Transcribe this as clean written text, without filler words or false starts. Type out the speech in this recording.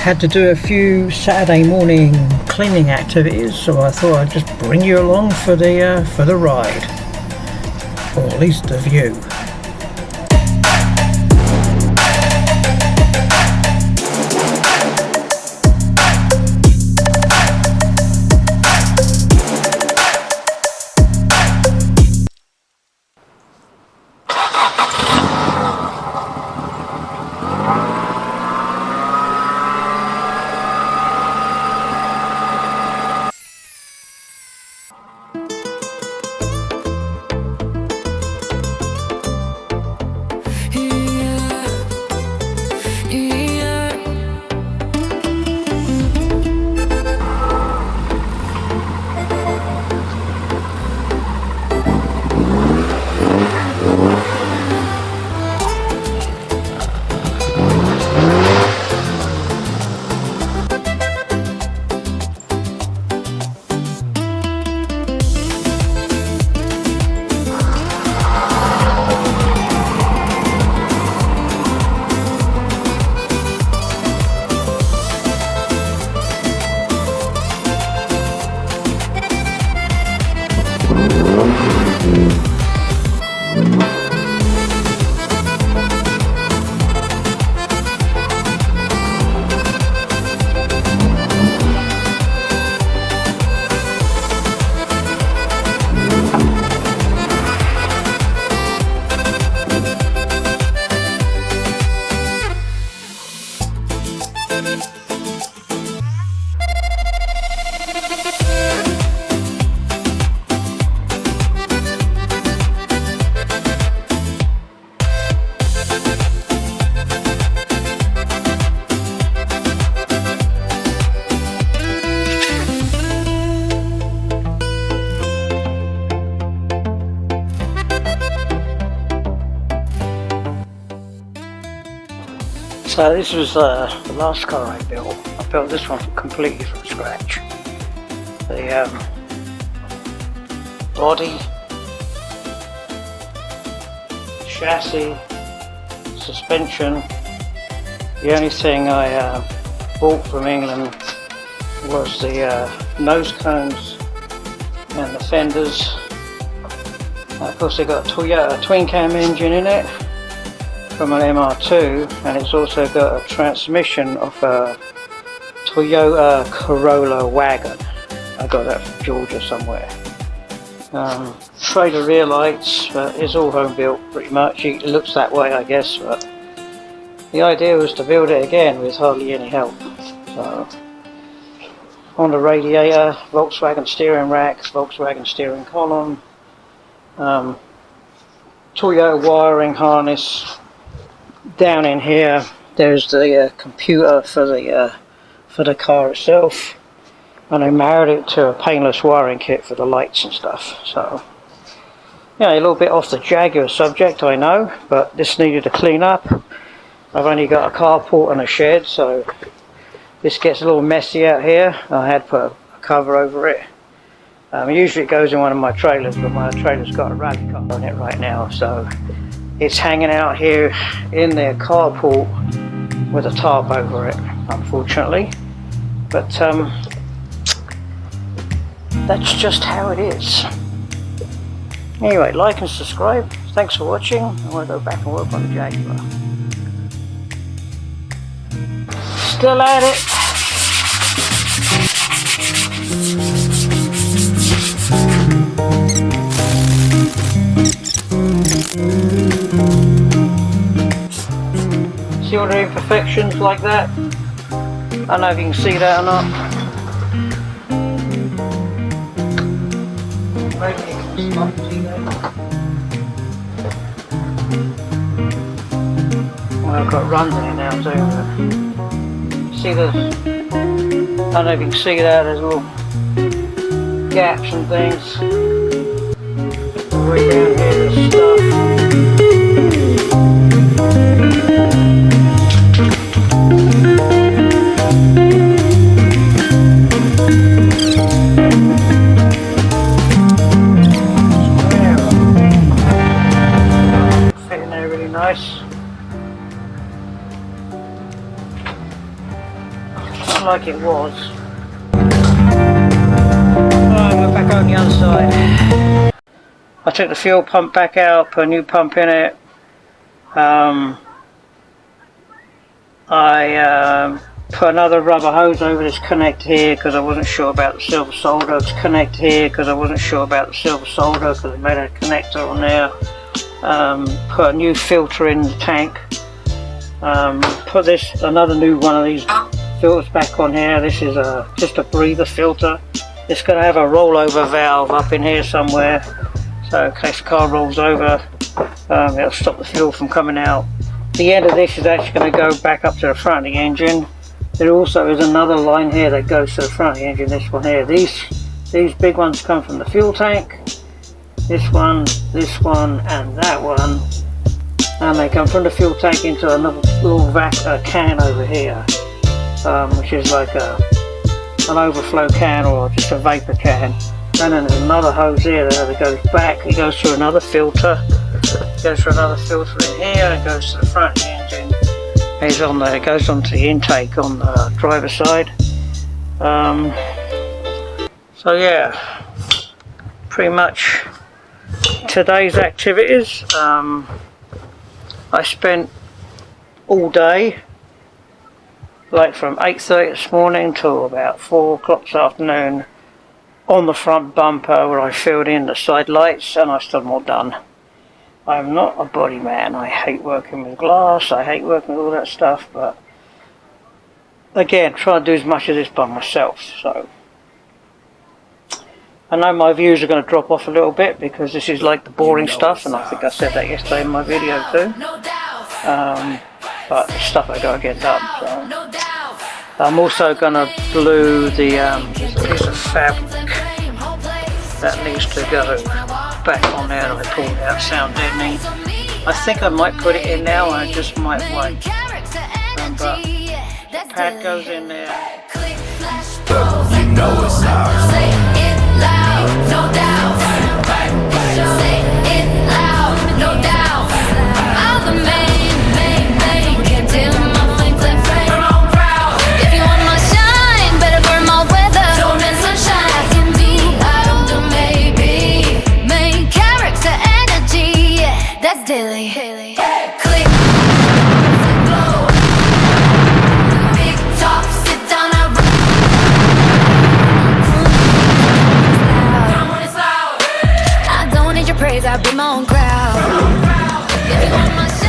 had to do a few Saturday morning cleaning activities, so I thought I'd just bring you along for the ride, or at least the view. So this was the last car I built. I built this one completely from scratch. The body, chassis, suspension. The only thing I bought from England was the nose cones and the fenders. Of course they got a Toyota twin cam engine in it from an MR2, and it's also got a transmission of a Toyota Corolla wagon. I got that from Georgia somewhere. Trailer rear lights, but it's all home built pretty much. It looks that way, I guess, but the idea was to build it again with hardly any help. So on the radiator, Volkswagen steering rack, Volkswagen steering column, Toyota wiring harness. Down in here there's the computer for the car itself, and I married it to a painless wiring kit for the lights and stuff. So yeah, a little bit off the Jaguar subject, I know, but this needed to clean up. I've only got a carport and a shed, so this gets a little messy out here. I had put a cover over it. Usually it goes in one of my trailers, but my trailer's got a rally car on it right now, so it's hanging out here in their carport with a tarp over it, unfortunately. But that's just how it is. Anyway, like and subscribe. Thanks for watching. I want to go back and work on the Jaguar. Still at it. See all the imperfections like that? I don't know if you can see that or not. Maybe you can stop to see that. Well, I've got runs in it now too. See the, I don't know if you can see that, there's little gaps and things. Right down here there's stuff. Nice. like it was. Alright, we're back on the other side. I took the fuel pump back out, put a new pump in it. I put another rubber hose over this connector here because I wasn't sure about the silver solder. It's connected here because I wasn't sure about the silver solder because I made a connector on there. Put a new filter in the tank. Put another new one of these filters back on here. This is just a breather filter. It's going to have a rollover valve up in here somewhere, so in case the car rolls over, it'll stop the fuel from coming out. The end of this is actually going to go back up to the front of the engine. There also is another line here that goes to the front of the engine, this one here. These big ones come from the fuel tank. This one, and that one. And they come from the fuel tank into another little can over here, which is like an overflow can or just a vapor can. And then there's another hose here that goes back. It goes through another filter. It goes through another filter in here and goes to the front of the engine. It goes onto the intake on the driver's side. So yeah, pretty much today's activities. I spent all day, like from 8:30 this morning till about 4 o'clock this afternoon, on the front bumper where I filled in the side lights, and I still not done. I'm not a body man. I hate working with glass, I hate working with all that stuff, but again, try to do as much of this by myself. So I know my views are going to drop off a little bit because this is like the boring stuff, and I think I said that yesterday in my video too. But the stuff I got to get done. So I'm also going to glue the piece of fabric that needs to go back on there that I pulled out, sound deadening. I think I might put it in now, I just might wait. But the pad goes in there. You know it's ours. Say it loud, no doubt. Say it loud, no doubt. I'm the main, can't dim my flame. I'm proud. If you want my shine, better burn my weather. Don't let sunshine back in me. I don't do maybe. Main character energy, that's daily. Click, blow. Big top, sit down, I don't need your praise, I be my own crowd. If you want my shine,